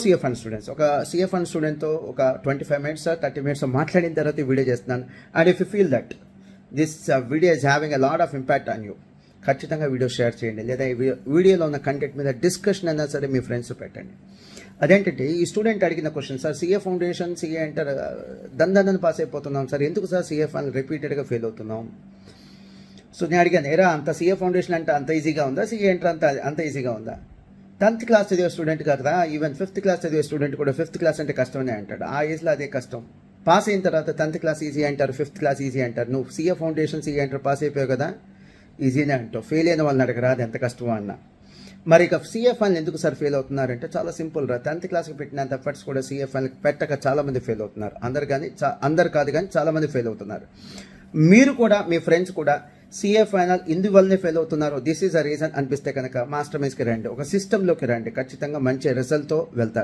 CF and students ఒక CF and స్టూడెంట్తో ఒక 25 minutes 30 minutes మాట్లాడిన తర్వాత ఈ వీడియో చేస్తున్నాను. And if you feel that this video is having a lot of impact on you, ఖచ్చితంగా video share చేయండి. లేదా ఈ వీడియోలో ఉన్న కంటెంట్ మీద డిస్కషన్ అయినా సరే మీ ఫ్రెండ్స్ పెట్టండి. అదేంటంటే ఈ స్టూడెంట్ అడిగిన question, sir CA foundation CA inter దందని పాస్ అయిపోతున్నాం సార్, ఎందుకు సార్ సిఎఫ్ అని రిపీటెడ్గా ఫెయిల్ అవుతున్నాం? సో నేను అడిగాను, ఏరా అంత సిఏ ఫౌండేషన్ అంటే అంత ఈజీగా ఉందా, సిఏ ఎంటర్ అంత ఈజీగా ఉందా? 10th క్లాస్ చదివే స్టూడెంట్ కదా, ఈవెన్ 5th క్లాస్ చదివే స్టూడెంట్ కూడా 5th క్లాస్ అంటే కష్టమనే అంటాడు. ఆ ఏజ్లో అదే కష్టం. పాస్ అయిన తర్వాత 10th క్లాస్ ఈజీ అంటారు, 5th క్లాస్ ఈజీ అంటారు. నువ్వు CA foundation CA enter pass అయిపోయావు కదా, ఈజీనే అంటావు. ఫెయిల్ అయిన వాళ్ళని అడగరా అది ఎంత కష్టమో అన్న. మరి ఇక సిఎఫ్ అని ఎందుకు సార్ ఫెయిల్ అవుతున్నారంటే చాలా సింపుల్ రా. 10th క్లాస్కి పెట్టినంత ఎఫర్ట్స్ కూడా సిఎఫ్ అని పెట్టక చాలామంది ఫెయిల్ అవుతున్నారు. అందరు కాదు కానీ చాలామంది ఫెయిల్ అవుతున్నారు. మీరు కూడా మీ ఫ్రెండ్స్ కూడా సిఏ ఫైనల్ ఇందువల్లనే ఫెయిల్ అవుతున్నారు, దిస్ ఈజ్ అ రీజన్ అనిపిస్తే కనుక మాస్టర్ మైన్స్కి రండి, ఒక సిస్టంలోకి రండి, ఖచ్చితంగా మంచి రిజల్ట్తో వెళ్తారు.